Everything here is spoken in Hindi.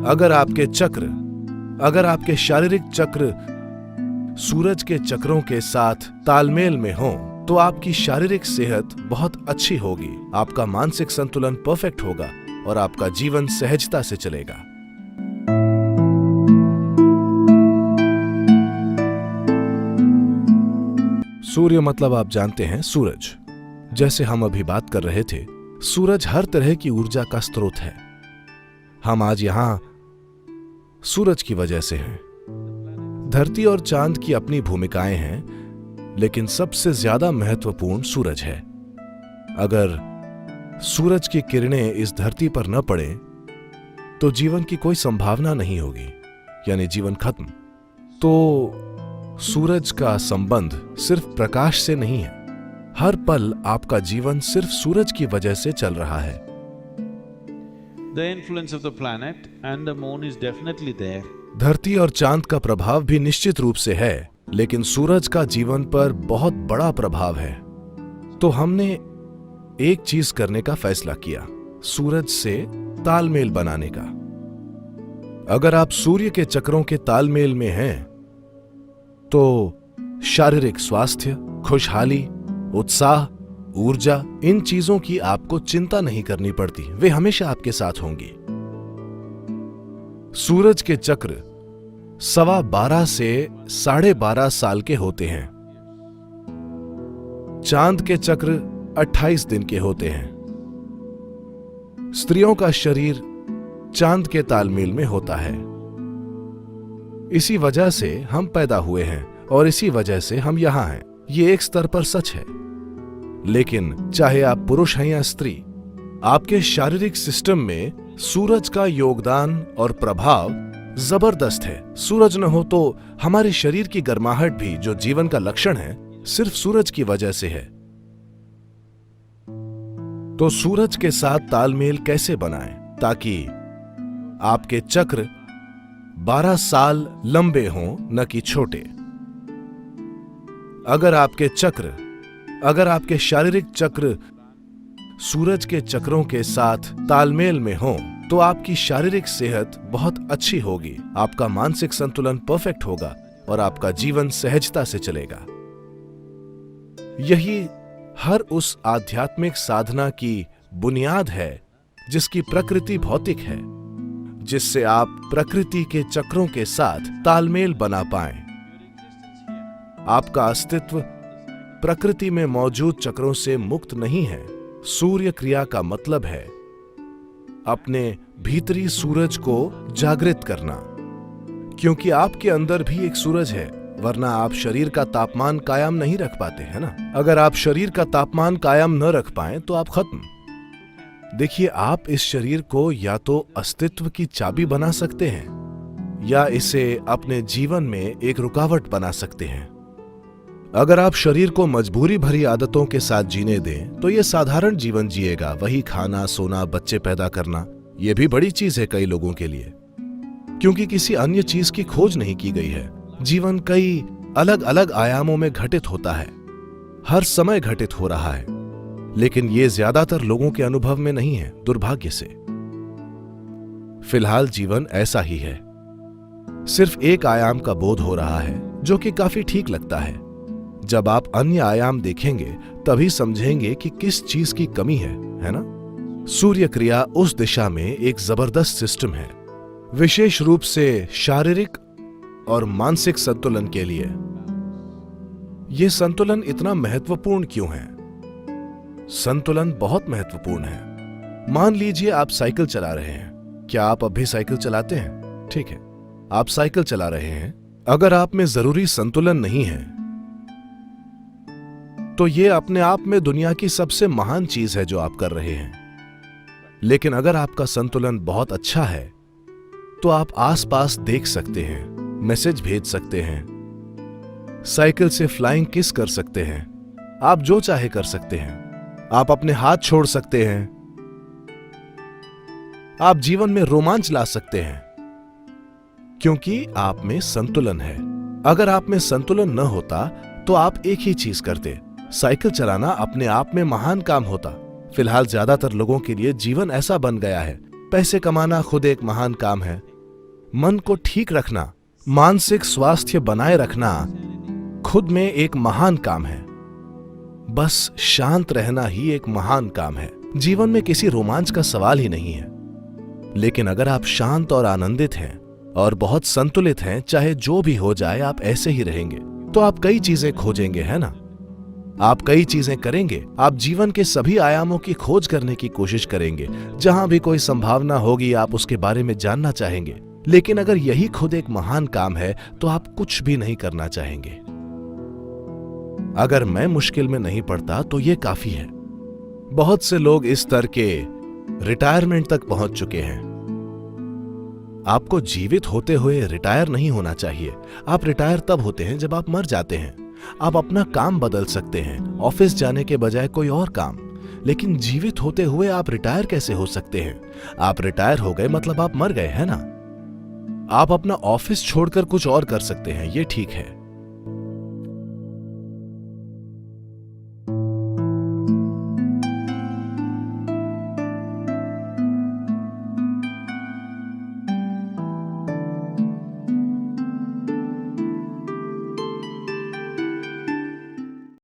अगर आपके शारीरिक चक्र सूरज के चक्रों के साथ तालमेल में हो तो आपकी शारीरिक सेहत बहुत अच्छी होगी, आपका मानसिक संतुलन परफेक्ट होगा और आपका जीवन सहजता से चलेगा। सूर्य मतलब आप जानते हैं सूरज। जैसे हम अभी बात कर रहे थे, सूरज हर तरह की ऊर्जा का स्रोत है। हम आज यहां सूरज की वजह से हैं। धरती और चांद की अपनी भूमिकाएं हैं, लेकिन सबसे ज्यादा महत्वपूर्ण सूरज है। अगर सूरज की किरणें इस धरती पर न पड़े तो जीवन की कोई संभावना नहीं होगी, यानी जीवन खत्म। तो सूरज का संबंध सिर्फ प्रकाश से नहीं है। हर पल आपका जीवन सिर्फ सूरज की वजह से चल रहा है। The influence of the planet and the moon is definitely there. धरती और चांद का प्रभाव भी निश्चित रूप से है, लेकिन सूरज का जीवन पर बहुत बड़ा प्रभाव है। तो हमने एक चीज करने का फैसला किया, सूरज से तालमेल बनाने का। अगर आप सूर्य के चक्रों के तालमेल में हैं तो शारीरिक स्वास्थ्य, खुशहाली, उत्साह, ऊर्जा, इन चीजों की आपको चिंता नहीं करनी पड़ती, वे हमेशा आपके साथ होंगी। सूरज के चक्र 12.25 से 12.5 साल के होते हैं। चांद के चक्र 28 दिन के होते हैं। स्त्रियों का शरीर चांद के तालमेल में होता है। इसी वजह से हम पैदा हुए हैं और इसी वजह से हम यहां हैं। ये एक स्तर पर सच है, लेकिन चाहे आप पुरुष हैं या स्त्री, आपके शारीरिक सिस्टम में सूरज का योगदान और प्रभाव जबरदस्त है। सूरज न हो तो हमारे शरीर की गर्माहट भी, जो जीवन का लक्षण है, सिर्फ सूरज की वजह से है। तो सूरज के साथ तालमेल कैसे बनाएं ताकि आपके चक्र 12 साल लंबे हों, न कि छोटे। अगर आपके शारीरिक चक्र सूरज के चक्रों के साथ तालमेल में हों तो आपकी शारीरिक सेहत बहुत अच्छी होगी, आपका मानसिक संतुलन परफेक्ट होगा और आपका जीवन सहजता से चलेगा। यही हर उस आध्यात्मिक साधना की बुनियाद है जिसकी प्रकृति भौतिक है, जिससे आप प्रकृति के चक्रों के साथ तालमेल बना पाएं। आपका अस्तित्व प्रकृति में मौजूद चक्रों से मुक्त नहीं है। सूर्य क्रिया का मतलब है अपने भीतरी सूरज को जागृत करना, क्योंकि आपके अंदर भी एक सूरज है, वरना आप शरीर का तापमान कायम नहीं रख पाते, है ना। अगर आप शरीर का तापमान कायम न रख पाएं तो आप खत्म। देखिए, आप इस शरीर को या तो अस्तित्व की चाबी बना सकते हैं या इसे अपने जीवन में एक रुकावट बना सकते हैं। अगर आप शरीर को मजबूरी भरी आदतों के साथ जीने दें तो ये साधारण जीवन जिएगा, वही खाना, सोना, बच्चे पैदा करना। ये भी बड़ी चीज है कई लोगों के लिए, क्योंकि किसी अन्य चीज की खोज नहीं की गई है। जीवन कई अलग अलग आयामों में घटित होता है, हर समय घटित हो रहा है, लेकिन ये ज्यादातर लोगों के अनुभव में नहीं है, दुर्भाग्य से। फिलहाल जीवन ऐसा ही है, सिर्फ एक आयाम का बोध हो रहा है, जो कि काफी ठीक लगता है। जब आप अन्य आयाम देखेंगे तभी समझेंगे कि किस चीज की कमी है ना। सूर्य क्रिया उस दिशा में एक जबरदस्त सिस्टम है, विशेष रूप से शारीरिक और मानसिक संतुलन के लिए। यह संतुलन इतना महत्वपूर्ण क्यों है? संतुलन बहुत महत्वपूर्ण है। मान लीजिए आप साइकिल चला रहे हैं। क्या आप अब भी साइकिल चलाते हैं? ठीक है, आप साइकिल चला रहे हैं। अगर आप में जरूरी संतुलन नहीं है तो यह अपने आप में दुनिया की सबसे महान चीज है जो आप कर रहे हैं। लेकिन अगर आपका संतुलन बहुत अच्छा है तो आप आसपास देख सकते हैं, मैसेज भेज सकते हैं, साइकिल से फ्लाइंग किस कर सकते हैं, आप जो चाहे कर सकते हैं, आप अपने हाथ छोड़ सकते हैं, आप जीवन में रोमांच ला सकते हैं, क्योंकि आप में संतुलन है। अगर आप में संतुलन न होता तो आप एक ही चीज करते, साइकिल चलाना अपने आप में महान काम होता। फिलहाल ज्यादातर लोगों के लिए जीवन ऐसा बन गया है, पैसे कमाना खुद एक महान काम है, मन को ठीक रखना, मानसिक स्वास्थ्य बनाए रखना खुद में एक महान काम है। बस शांत रहना ही एक महान काम है। जीवन में किसी रोमांच का सवाल ही नहीं है। लेकिन अगर आप शांत और आनंदित हैं और बहुत संतुलित हैं, चाहे जो भी हो जाए आप ऐसे ही रहेंगे, तो आप कई चीजें खोजेंगे, है ना? आप कई चीजें करेंगे। आप जीवन के सभी आयामों की खोज करने की कोशिश करेंगे। जहां भी कोई संभावना होगी आप उसके बारे में जानना चाहेंगे। लेकिन अगर यही खुद एक महान काम है तो आप कुछ भी नहीं करना चाहेंगे। अगर मैं मुश्किल में नहीं पड़ता तो ये काफी है। बहुत से लोग इस स्तर के रिटायरमेंट तक पहुंच चुके हैं। आपको जीवित होते हुए रिटायर नहीं होना चाहिए। आप रिटायर तब होते हैं जब आप मर जाते हैं। आप अपना काम बदल सकते हैं, ऑफिस जाने के बजाय कोई और काम। लेकिन जीवित होते हुए आप रिटायर कैसे हो सकते हैं? आप रिटायर हो गए मतलब आप मर गए, है ना? आप अपना ऑफिस छोड़कर कुछ और कर सकते हैं, ये ठीक है।